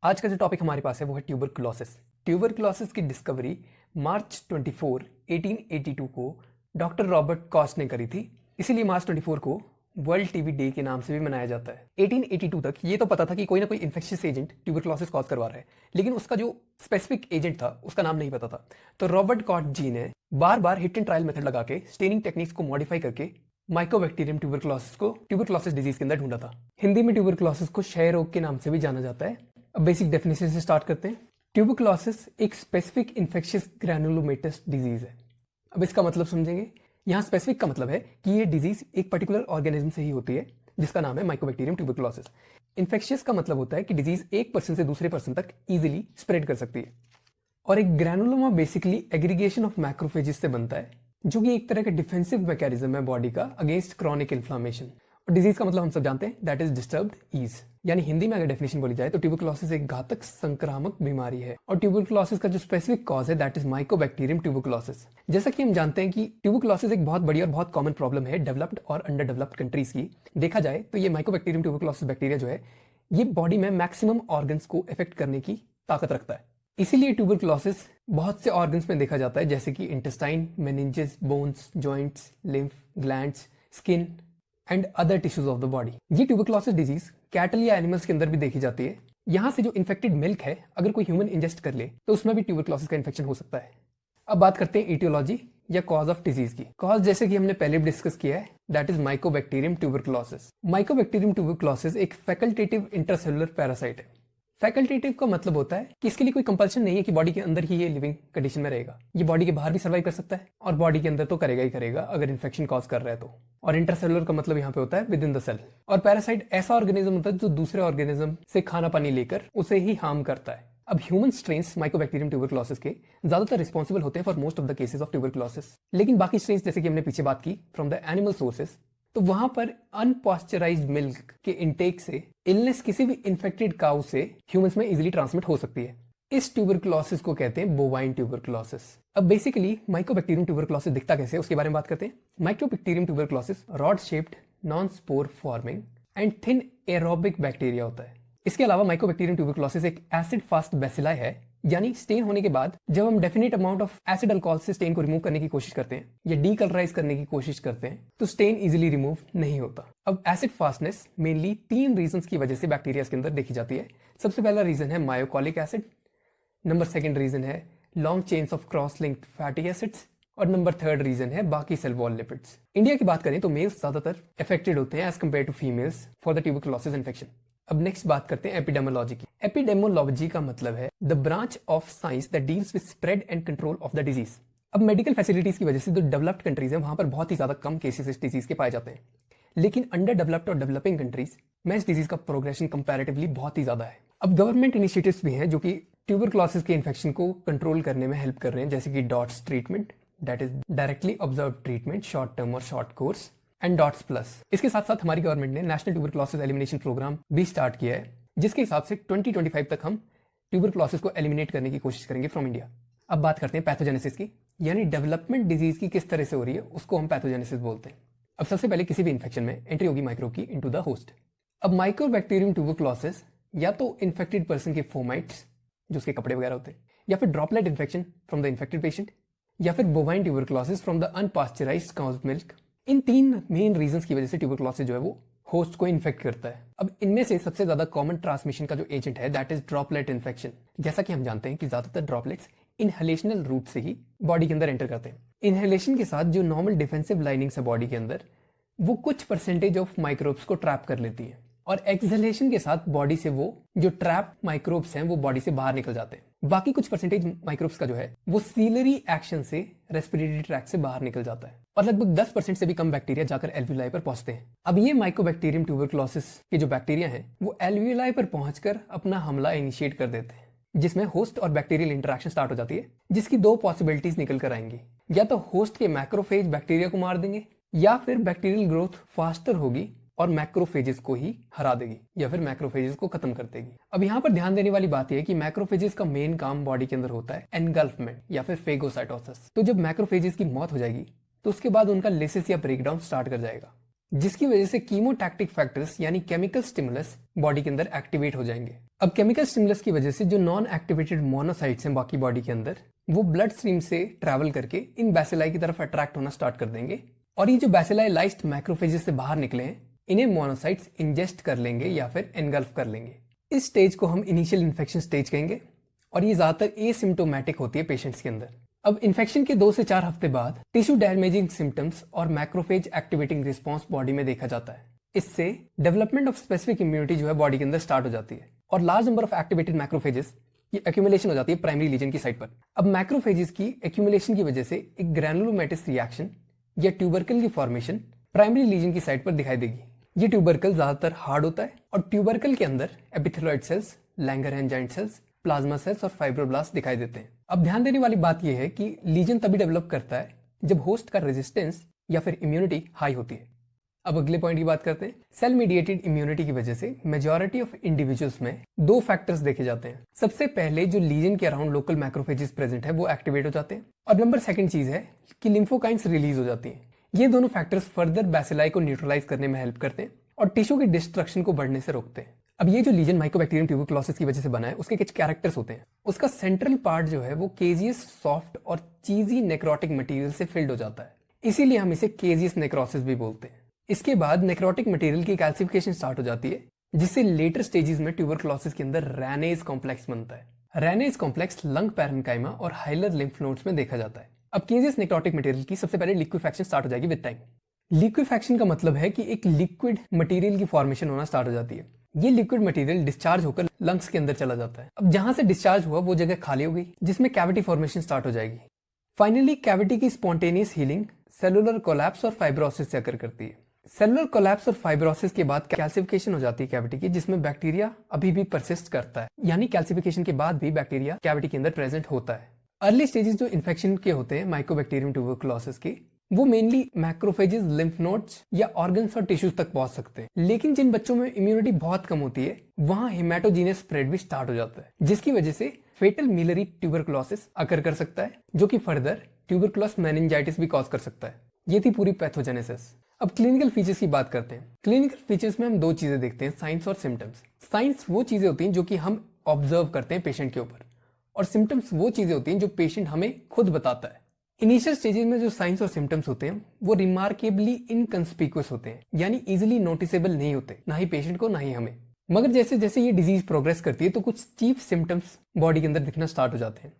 आज का जो टॉपिक हमारे पास है वो है ट्यूबरकुलोसिस। ट्यूबरकुलोसिस की डिस्कवरी मार्च 24, 1882 को डॉक्टर रॉबर्ट कॉस्ट ने करी थी। इसीलिए मार्च 24 को वर्ल्ड टीबी डे के नाम से भी मनाया जाता है। 1882 तक ये तो पता था कि कोई ना कोई इन्फेक्शियस एजेंट ट्यूबरकुलोसिस कॉज करवा रहा है, लेकिन उसका जो स्पेसिफिक एजेंट था उसका नाम नहीं पता था। तो रॉबर्ट कॉस्ट जी ने बार बार हिट एंड ट्रायल मेथड लगा के स्टेनिंग टेक्निक्स को मॉडिफाई करके माइकोबैक्टीरियम ट्यूबरकुलोसिस को ट्यूबरकुलोसिस डिजीज के अंदर ढूंढा था। हिंदी में ट्यूबरकुलोसिस को क्षय रोग के नाम से भी जाना जाता है। अब बेसिक डेफिनेशन से स्टार्ट करते हैं। ट्यूबरकुलोसिस एक स्पेसिफिक इन्फेक्शियस ग्रैनुलोमेटस डिजीज है। अब इसका मतलब समझेंगे। यहाँ स्पेसिफिक का मतलब है कि ये डिजीज एक पर्टिकुलर ऑर्गेनिज्म से ही होती है जिसका नाम है माइकोबैक्टीरियम ट्यूबरकुलोसिस। इन्फेक्शियस का मतलब होता है कि डिजीज एक पर्सन से दूसरे पर्सन तक इजीली स्प्रेड कर सकती है। और एक granuloma basically aggregation of macrophages से बनता है, जो कि एक तरह का डिफेंसिव मैकेनिज्म है बॉडी का अगेंस्ट क्रॉनिक इन्फ्लामेशन। और डिजीज का मतलब हम सब जानते हैं, दैट इज डिस्टर्ब्ड ईज। यानी हिंदी में अगर डेफिनेशन बोली जाए तो ट्यूबरकुलोसिस एक घातक संक्रामक बीमारी है। और ट्यूबरकुलोसिस का जो स्पेसिफिक कॉज है दैट इज माइकोबैक्टीरियम ट्यूबरकुलोसिस। जैसा कि हम जानते हैं कि ट्यूबरकुलोसिस एक बहुत बड़ी और बहुत कॉमन प्रॉब्लम है डेवलप्ड और अंडर डेवलप्ड कंट्रीज की। देखा जाए तो ये माइकोबैक्टीरियम ट्यूबरकुलोसिस बैक्टीरिया जो है ये बॉडी में मैक्सिमम ऑर्गन्स को इफेक्ट करने की ताकत रखता है। इसीलिए ट्यूबरकुलोसिस बहुत से ऑर्गन्स में देखा जाता है, जैसे कि intestine, meninges, bones, joints, lymph, glands, skin and other tissues of the body. ये ट्यूबरकुलोसिस डिजीज कैटल या एनिमल्स के अंदर भी देखी जाती है। यहाँ से जो इन्फेक्टेड मिल्क है अगर कोई ह्यूमन इंजेस्ट कर ले तो उसमें भी ट्यूबरकुलोसिस का इन्फेक्शन हो सकता है। अब बात करते हैं इटियोलॉजी या कॉज ऑफ डिजीज की। कॉज जैसे कि हमने पहले भी डिस्कस किया है, that is Mycobacterium tuberculosis. Mycobacterium tuberculosis एक फैकल्टेटिव इंट्रासेलुलर पैरासाइट है। फैकल्टेटिव का मतलब होता है कि इसके लिए कोई कंपल्शन नहीं है कि बॉडी के अंदर ही ये लिविंग कंडीशन में रहेगा। ये बॉडी के बाहर भी सर्वाइव कर सकता है और बॉडी के अंदर तो करेगा ही करेगा अगर इन्फेक्शन कॉज कर रहा है तो। और इंट्रासेलुलर का मतलब यहाँ पे होता है विद इन द सेल। और पैरासाइट ऐसा ऑर्गेनिज्म होता है जो दूसरे ऑर्गेनिज्म से खाना पानी लेकर उसे ही हार्म करता है। अब ह्यूमन स्ट्रेन्स माइकोबैक्टीरियम ट्यूबरकुलोसिस के ज्यादातर रिस्पॉन्सिबल होते हैं for most of the cases of tuberculosis. लेकिन बाकी स्ट्रेन्स जैसे कि हमने पीछे बात की फ्रॉम द एनिमल सोर्सेस, तो वहां पर अनपॉस्चराइज्ड मिल्क के इनटेक से इलनेस किसी भी इन्फेक्टेड काउ से ह्यूमंस में इजीली ट्रांसमिट हो सकती है। इस ट्यूबरकुलोसिस को कहते हैं बोवाइन ट्यूबरकुलोसिस। अब बेसिकली माइकोबैक्टीरियम ट्यूबरकुलोसिस दिखता कैसे है उसके बारे में बात करते हैं। Mycobacterium tuberculosis rod shaped, non spore forming and thin aerobic bacteria होता है। इसके अलावा माइकोबैक्टीरियम ट्यूबरकुलोसिस एक एसिड फास्ट बेसिलाई है, यानी स्टेन होने के बाद जब हम definite amount of acid alcohol से स्टेन को रिमूव करने की कोशिश करते हैं या डीकलराइज करने की कोशिश करते हैं तो स्टेन इजीली रिमूव नहीं होता। अब एसिड फास्टनेस मेनली 3 रीजंस की वजह से बैक्टीरिया के अंदर देखी जाती है। सबसे पहला रीजन है मायोकोलिक एसिड, नंबर सेकंड रीजन है long chains of cross linked fatty acids और नंबर थर्ड रीजन है बाकी सेल वॉल लिपिड्स। इंडिया की बात करें तो मेल्स ज्यादातर अफेक्टेड होते हैं as compare to females for the tuberculosis infection. अब नेक्स्ट बात करते हैं एपिडेमोलॉजी की। एपिडेमोलॉजी का मतलब है the branch of science that deals with spread and control of the disease. अब मेडिकल फैसिलिटीज की वजह से जो डेवलप्ड कंट्रीज हैं वहां पर बहुत ही ज्यादा कम केसेस इस डिजीज के पाए जाते हैं, लेकिन अंडर डेवलप्ड और डेवलपिंग कंट्रीज में इस डिजीज का प्रोग्रेशन कंपैरेटिवली बहुत ही ज्यादा है। अब गवर्नमेंट इनिशिएटिव्स भी हैं जो कि ट्यूबरकुलोसिस के इन्फेक्शन को कंट्रोल करने में हेल्प कर रहे हैं, जैसे कि DOTS treatment, that is directly observe treatment, short term और short course and DOTS plus. इसके साथ साथ हमारी गवर्नमेंट ने नेशनल ट्यूबरकुलोसिस एलिमिनेशन प्रोग्राम भी स्टार्ट किया है, जिसके हिसाब से 2025 तक हम ट्यूबरकुलोसिस को एलिमिनेट करने की कोशिश करेंगे फ्रॉम इंडिया। अब बात करते हैं पैथोजेनेसिस की, यानी डेवलपमेंट डिजीज की किस तरह से हो रही है उसको हम पैथोजेनेसिस बोलते हैं। अब सबसे पहले किसी भी इन्फेक्शन में एंट्री होगी माइक्रोब की इनटू द होस्ट। अब माइकोबैक्टीरियम ट्यूबरकुलोसिस या तो इन्फेक्टेड पर्सन के फोमाइट्स जो उसके कपड़े वगैरह होते हैं, या फिर droplet infection from the infected patient, या फिर bovine tuberculosis from the unpasteurised cow's milk. इन 3 मेन रीजंस की वजह से ट्यूबरकुलोसिस जो है वो होस्ट को इन्फेक्ट करता है। अब इनमें से सबसे ज्यादा कॉमन ट्रांसमिशन का जो एजेंट है दैट इज ड्रॉपलेट इन्फेक्शन। जैसा कि हम जानते हैं कि ज्यादातर ड्रॉपलेट्स इनहेलेशनल रूट से ही बॉडी के अंदर एंटर करते हैं। इनहेलेशन के साथ जो नॉर्मल डिफेंसिव लाइनिंग्स है बॉडी के अंदर वो कुछ परसेंटेज ऑफ माइक्रोब्स को ट्रैप कर लेती है, और एक्सहेलेशन के साथ बॉडी से वो जो ट्रैप माइक्रोब्स हैं वो बॉडी से बाहर निकल जाते हैं। बाकी कुछ परसेंटेज माइक्रोब्स का जो है वो सीलरी एक्शन से रेस्पिरेटरी ट्रैक्ट से बाहर निकल जाता है, और लगभग 10% से भी कम बैक्टीरिया जाकर एल्वियोलाई पर पहुंचते हैं। अब ये माइकोबैक्टीरियम ट्यूबरकुलोसिस के जो बैक्टीरिया हैं वो एल्वियोलाई पर पहुंचकर अपना हमला इनिशिएट कर देते हैं, जिसमें होस्ट और बैक्टीरियल इंटरेक्शन स्टार्ट हो जाती है, जिसकी 2 पॉसिबिलिटीज निकल कर आएंगी। या तो होस्ट के मैक्रोफेज बैक्टीरिया को मार देंगे, या फिर बैक्टीरियल ग्रोथ फास्टर होगी और मैक्रोफेजेस को ही हरा देगी, या फिर मैक्रोफेजेस को खत्म कर देगी। अब यहाँ पर ध्यान देने वाली बात यह है कि मैक्रोफेजेस का मेन काम बॉडी के अंदर होता है एनगल्फमेंट या फिर फेगोसाइटोसिस। तो जब मैक्रोफेजेस की मौत हो जाएगी तो उसके बाद उनका लिसिस या ब्रेकडाउन स्टार्ट कर जाएगा। जिसकी वजह से कीमोटैक्टिक फैक्टर्स यानी केमिकल स्टिमुलस बॉडी के अंदर एक्टिवेट हो जाएंगे। अब केमिकल स्टिमुलस की वजह से जो नॉन एक्टिवेटेड मोनोसाइट्स हैं बाकी बॉडी के अंदर, वो ब्लड स्ट्रीम से ट्रैवल करके इन बैसिलाई की तरफ अट्रैक्ट होना स्टार्ट कर देंगे और ये जो बैसिलाई लाइज्ड मैक्रोफेजेस से बाहर निकले हैं, इन्हें मोनोसाइट्स इंजेस्ट कर लेंगे या फिर एनगल्फ कर लेंगे। इस स्टेज को हम इनिशियल इन्फेक्शन स्टेज कहेंगे और ये ज्यादातर एसिम्प्टोमेटिक होती है पेशेंट्स के अंदर। अब इन्फेक्शन के 2 से 4 हफ्ते बाद टिश्यू डैमेजिंग सिम्टम्स और मैक्रोफेज एक्टिवेटिंग रिस्पॉन्स बॉडी में देखा जाता है। इससे डेवलपमेंट ऑफ स्पेसिफिक इम्यूनिटी जो है बॉडी के अंदर स्टार्ट हो जाती है और large number of activated macrophages ये एक्यूमुलेशन हो जाती है प्राइमरी लीजन की साइट पर। अब मैक्रोफेजेस की एक्यूमुलेशन की वजह से एक ग्रैनुलोमेटस रिएक्शन या ट्यूबरकल की फॉर्मेशन प्राइमरी लीजन की साइट पर दिखाई देगी। ये ट्यूबरकल ज्यादातर हार्ड होता है और ट्यूबरकल के अंदर epithelioid cells, Langerhans giant cells, plasma cells और फाइब्रोब्लास्ट दिखाई देते हैं। अब ध्यान देने वाली बात यह है कि लीजन तभी डेवलप करता है जब होस्ट का रेजिस्टेंस या फिर इम्यूनिटी हाई होती है। अब अगले पॉइंट की बात करते हैं। सेल मीडिएटेड इम्यूनिटी की वजह से मेजॉरिटी ऑफ इंडिविजुअल्स में 2 फैक्टर्स देखे जाते हैं। सबसे पहले जो लीजन के अराउंड लोकल मैक्रोफेजेस प्रेजेंट है वो एक्टिवेट हो जाते हैं और नंबर 2 चीज है कि लिम्फोकाइंस रिलीज हो जाती है। ये दोनों फैक्टर्स फर्दर बैसिलाई को न्यूट्रलाइज करने में हेल्प करते हैं और टिश्यू की डिस्ट्रक्शन को बढ़ने से रोकते हैं। अब ये जो लीजन माइकोबैक्टीरियम ट्यूबरकुलोसिस की वजह से बना है, उसके कुछ कैरेक्टर्स होते हैं। उसका सेंट्रल पार्ट जो है वो केजियस सॉफ्ट और चीजी नेक्रोटिक मटेरियल से फिल्ड हो जाता है, इसीलिए हम इसे केजियस नेक्रोसिस भी बोलते हैं। इसके बाद नेक्रोटिक मटेरियल की कैल्सिफिकेशन स्टार्ट हो जाती है, जिससे लेटर स्टेजेस में ट्यूबरकुलोसिस के अंदर रैनेज कॉम्प्लेक्स बनता है। रैनेज कॉम्प्लेक्स लंग पैरेन्काइमा और हाइलर लिम्फ नोड्स में देखा जाता है। अब केजियस नेक्रोटिक मटेरियल की सबसे पहले लिक्विफैक्शन स्टार्ट हो जाएगी विद टाइम। लिक्विफैक्शन का मतलब है कि एक लिक्विड मटेरियल की फॉर्मेशन होना स्टार्ट हो जाती है। ये लिक्विड मटेरियल डिस्चार्ज होकर लंग्स के अंदर चला जाता है। अब जहां से डिस्चार्ज हुआ वो जगह खाली हो गई, जिसमें कैविटी फॉर्मेशन स्टार्ट हो जाएगी। फाइनली कैविटी की स्पॉन्टेनियस हीलिंग सेलुलर कोलैप्स और फाइब्रोसिस से अकर करती है। सेलुलर कोलैप्स और फाइब्रोसिस के बाद कैल्सिफिकेशन हो जाती है कैविटी की, जिसमें बैक्टीरिया अभी भी परसिस्ट करता है, यानी कैल्सिफिकेशन के बाद भी बैक्टीरिया कैविटी के अंदर प्रेजेंट होता है। अर्ली स्टेजेस जो इन्फेक्शन के होते हैं माइकोबैक्टीरियम ट्यूबरकुलोसिस के, वो मेनली मैक्रोफेजेस, लिम्फ नोड्स या ऑर्गन्स और टिश्यूज तक पहुंच सकते हैं। लेकिन जिन बच्चों में इम्यूनिटी बहुत कम होती है वहां हेमाटोजीनियस स्प्रेड भी स्टार्ट हो जाता है, जिसकी वजह से फेटल मिलरी ट्यूबरकुलोसिस अकर कर सकता है, जो कि फर्दर ट्यूबरकुलोस मेनिंजाइटिस भी कॉज कर सकता है। ये थी पूरी पैथोजेनेसिस। अब क्लिनिकल फीचर्स की बात करते हैं। क्लिनिकल फीचर्स में हम 2 चीजें देखते हैं, साइंस और सिम्टम्स। साइंस वो चीजें होती हैं जो कि हम ऑब्जर्व करते हैं पेशेंट के ऊपर, और सिम्टम्स वो चीजें होती हैं जो पेशेंट हमें खुद बताता है। इनिशियल स्टेजेस में जो साइंस और सिम्टम्स होते हैं वो रिमार्केबली इनकंस्पिक्यूअस होते हैं, यानी इजीली नोटिसेबल नहीं होते, ना ही पेशेंट को ना ही हमें। मगर जैसे जैसे ये डिजीज प्रोग्रेस करती है तो कुछ चीफ सिम्टम्स बॉडी के अंदर दिखना स्टार्ट हो जाते हैं।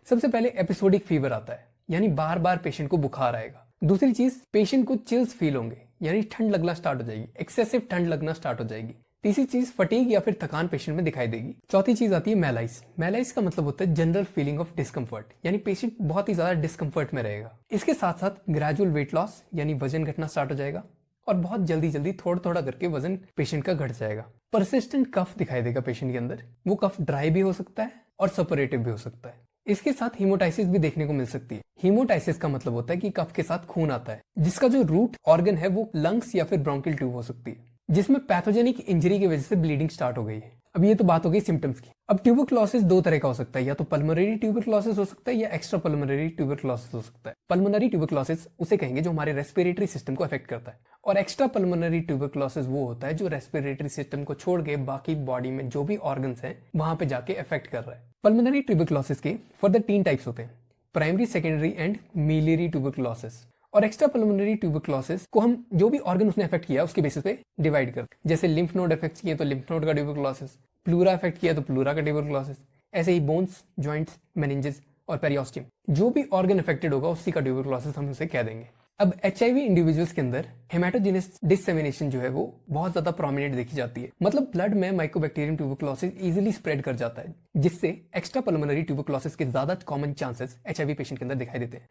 सबसे पहले एपिसोडिक फीवर आता है, यानी बार बार पेशेंट को बुखार आएगा। दूसरी चीज, पेशेंट को चिल्स फील होंगे, यानी ठंड लगना स्टार्ट हो जाएगी, एक्सेसिव ठंड लगना स्टार्ट हो जाएगी। तीसरी चीज, फटीग या फिर थकान पेशेंट में दिखाई देगी। चौथी चीज आती है मैलाइस। मैलाइस का मतलब होता है जनरल फीलिंग ऑफ डिस्कम्फर्ट, यानी पेशेंट बहुत ही ज्यादा डिस्कम्फर्ट में रहेगा। इसके साथ साथ ग्रेजुअल वेट लॉस, यानी वजन घटना स्टार्ट हो जाएगा और बहुत जल्दी जल्दी थोड़ा थोड़ा करके वजन पेशेंट का घट जाएगा। परसिस्टेंट कफ दिखाई देगा पेशेंट के अंदर, वो कफ ड्राई भी हो सकता है और सपोरेटिव भी हो सकता है। इसके साथ हीमोटाइसिस भी देखने को मिल सकती है। हीमोटाइसिस का मतलब होता है कि कफ के साथ खून आता है, जिसका जो रूट ऑर्गन है वो लंग्स या फिर ब्रोंकियल ट्यूब हो सकती है, जिसमें पैथोजेनिक इंजरी की वजह से ब्लीडिंग स्टार्ट हो गई है। अब ये तो बात हो गई सिम्टम्स की। अब ट्यूबरकुलोसिस 2 तरह का हो सकता है, या तो पल्मोनरी ट्यूबरकुलोसिस हो सकता है या एक्स्ट्रा पल्मोनरी ट्यूबरकुलोसिस हो सकता है। पल्मोनरी ट्यूबरकुलोसिस उसे कहेंगे जो हमारे रेस्पिरेटरी सिस्टम को अफेक्ट करता है, और एक्स्ट्रा पल्मोनरी ट्यूबरकुलोसिस वो होता है जो रेस्पिरेटरी सिस्टम को छोड़ के बाकी बॉडी में जो भी ऑर्गन्स हैं वहां पे जाके अफेक्ट कर रहा है। पल्मोनरी ट्यूबरकुलोसिस के फर्दर 3 टाइप्स होते हैं, primary, secondary and miliary tuberculosis. और एक्स्ट्रा पल्मोनरी ट्यूबरकुलोसिस को हम जो भी ऑर्गन उसने अफेक्ट किया उसके बेसिस पे डिवाइड करते हैं। जैसे लिम्फ नोड अफेक्ट किए तो लिम्फ नोड का ट्यूबरकुलोसिस, प्लूरा अफेक्ट किया तो प्लूरा का ट्यूबरकुलोसिस, ऐसे ही बोन्स, जॉइंट्स, मेनिंजेस और पेरियोस्टियम, जो भी ऑर्गन अफेक्टेड होगा उसी का ट्यूबरकुलोसिस हम उसे कह देंगे। अब HIV इंडिविजुअल्स के अंदर हेमाटोजेनिस डिसेमिनेशन जो है वो बहुत ज्यादा प्रोमिनेंट देखी जाती है, मतलब ब्लड में माइकोबैक्टीरियम ट्यूबरकुलोसिस इजीली स्प्रेड कर जाता है, जिससे एक्स्ट्रा पल्मोनरी ट्यूबरकुलोसिस के ज्यादा कॉमन चांसेस HIV पेशेंट के अंदर दिखाई देते हैं।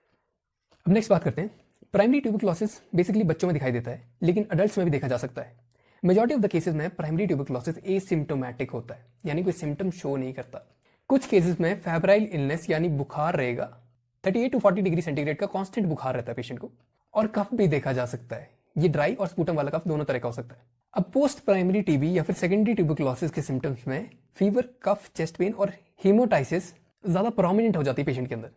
अब नेक्स्ट बात करते हैं। प्राइमरी ट्यूबरकुलोसिस बेसिकली बच्चों में दिखाई देता है, लेकिन अडल्ट्स में भी देखा जा सकता है। मेजॉरिटी ऑफ द केसेस में प्राइमरी ट्यूबरकुलोसिस एसिम्प्टोमेटिक होता है, यानी कोई सिम्टम शो नहीं करता। कुछ केसेस में फेब्राइल इलनेस यानी बुखार रहेगा, 38 to 40 डिग्री सेंटीग्रेड का कांस्टेंट बुखार रहता है पेशेंट को, और कफ भी देखा जा सकता है। ये ड्राई और स्पूटम वाला कफ दोनों तरह का हो सकता है। अब पोस्ट प्राइमरी टीबी या फिर सेकेंडरी ट्यूबरकुलोसिस के सिम्टम्स में फीवर, कफ, चेस्ट पेन और हीमोटाइसिस ज्यादा प्रोमिनेंट हो जाती है पेशेंट के अंदर।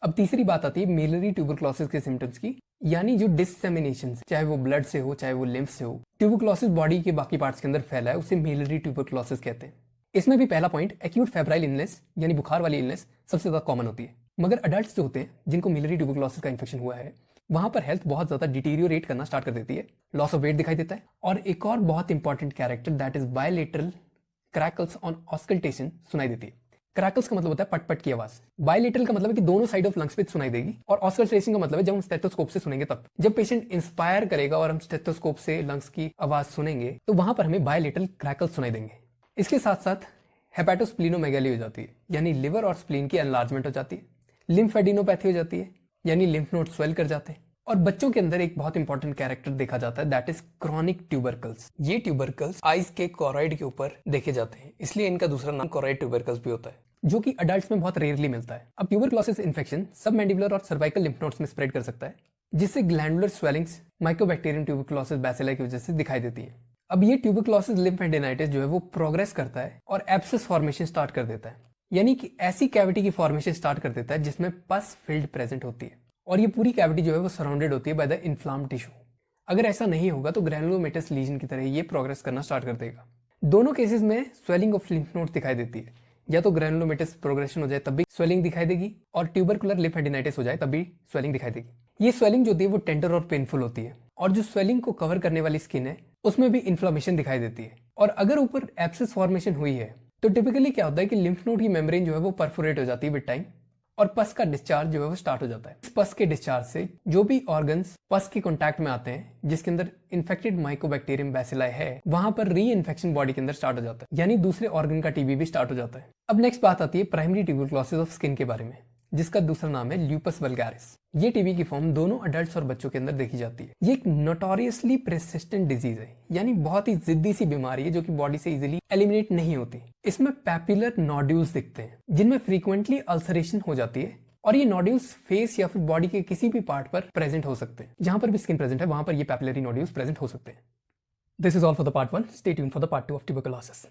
अब तीसरी बात आती है मिलियरी ट्यूबरक्लोसिस के सिम्टम्स की, यानी जो डिससेमिनेशन, चाहे वो ब्लड से हो चाहे वो लिम्फ से हो, ट्यूबरक्लोसिस बॉडी के बाकी पार्ट्स के अंदर फैला है, उसे मिलियरी ट्यूबरक्लोसिस कहते हैं। इसमें भी पहला पॉइंट एक्यूट फेब्राइल इलनेस यानी बुखार वाली इलनेस सबसे ज्यादा कॉमन होती है। मगर अडल्ट जो होते हैं जिनको मिलियरी ट्यूबरक्लोसिस का इन्फेक्शन हुआ है, वहां पर हेल्थ बहुत ज्यादा डिटीरियोरेट करना स्टार्ट कर देती है, लॉस ऑफ वेट दिखाई देता है, और एक और बहुत important character that is bilateral crackles on auscultation सुनाई देती है। क्रैकल्स का मतलब होता है पट-पट की आवाज। बायलेटरल का मतलब है कि दोनों साइड ऑफ लंग्स पे सुनाई देगी, और ऑस्कल्टेशन का मतलब है जब हम स्टेथोस्कोप से सुनेंगे तब। जब पेशेंट इंस्पायर करेगा और हम स्टेथोस्कोप से लंग्स की आवाज सुनेंगे तो वहां पर हमें बायलेटरल क्रैकल्स सुनाई देंगे। इसके साथ साथ हेपेटोस्प्लीनोमेगाली हो जाती है, यानी लिवर और स्प्लीन की एनलार्जमेंट हो जाती है। लिम्फेडिनोपैथी हो जाती है, यानी लिम्फ नोड स्वेल कर जाते हैं। और बच्चों के अंदर एक बहुत इंपॉर्टेंट कैरेक्टर देखा जाता है दैट इज क्रॉनिक ट्यूबरकल्स। ये ट्यूबरकल्स आइज के कोरॉइड के ऊपर देखे जाते हैं, इसलिए इनका दूसरा नाम कोरॉइड ट्यूबरकल्स भी होता है, जो कि अडल्ट्स में बहुत रेयरली मिलता है। अब ट्यूबरक्लोसिस इन्फेक्शन सबमैंडिबुलर और सर्वाइकल लिम्फ नोड्स में स्प्रेड कर सकता है, जिससे glandular swellings Mycobacterium tuberculosis bacilli की वजह से दिखाई देती है। अब ये ट्यूबरक्लोसिस लिम्फेडेनाइटिस जो है वो प्रोग्रेस करता है और एब्सेस फॉर्मेशन स्टार्ट कर देता है, यानी कि ऐसी कैविटी की फॉर्मेशन स्टार्ट कर देता है जिसमें पस फिल्ड प्रेजेंट होती है, और ये पूरी कैविटी जो है वो सराउंडेड होती है बाय द इन्फ्लाम टिश्यू। अगर ऐसा नहीं होगा तो ग्रैनुलोमेटस लीजन की तरह ये प्रोग्रेस करना स्टार्ट कर देगा। दोनों केसेस में स्वेलिंग ऑफ लिम्फ नोड्स दिखाई देती है, या तो ग्रैनुलोमेटस प्रोग्रेशन हो जाए तब भी स्वेलिंग दिखाई देगी, और ट्यूबरकुलर लिम्फेडेनाइटिस हो जाए तब भी स्वेलिंग दिखाई देगी। ये स्वेलिंग जो होती है वो टेंडर और पेनफुल होती है, और जो स्वेलिंग को कवर करने वाली स्किन है उसमें भी इन्फ्लामेशन दिखाई देती है। और अगर ऊपर एब्सेस फॉर्मेशन हुई है तो टिपिकली क्या होता है कि लिम्फ नोड की मेम्ब्रेन जो है वो परफोरेट हो जाती है विद टाइम, और पस का डिस्चार्ज जो है वो स्टार्ट हो जाता है। इस पस के डिस्चार्ज से जो भी ऑर्गन्स पस के कांटेक्ट में आते हैं जिसके अंदर इन्फेक्टेड माइकोबैक्टीरियम बैसिलाई है, वहां पर री इन्फेक्शन बॉडी के अंदर स्टार्ट हो जाता है, यानी दूसरे ऑर्गन का टीबी भी स्टार्ट हो जाता है। अब नेक्स्ट बात आती है प्राइमरी ट्यूबरक्लोसिस ऑफ स्किन के बारे में, जिसका दूसरा नाम है ल्यूपस वल्गारिस। ये टीबी की फॉर्म दोनों अडल्ट्स और बच्चों के अंदर देखी जाती है। ये एक नोटोरियसली प्रेसिस्टेंट डिजीज है, यानी बहुत ही जिद्दी सी बीमारी है जो कि बॉडी से इजीली एलिमिनेट नहीं होती। इसमें पैपुलर नोड्यूल्स दिखते हैं जिनमें फ्रीक्वेंटली अल्सरेशन हो जाती है, और ये नोड्यूल्स फेस या फिर बॉडी के किसी भी पार्ट पर प्रेजेंट हो सकते हैं। जहां पर भी स्किन प्रेजेंट है वहां पर ये पैपुलरी नोड्यूल्स प्रेजेंट हो सकते हैं। This is all for the part 1. Stay tuned for the part 2 of tuberculosis.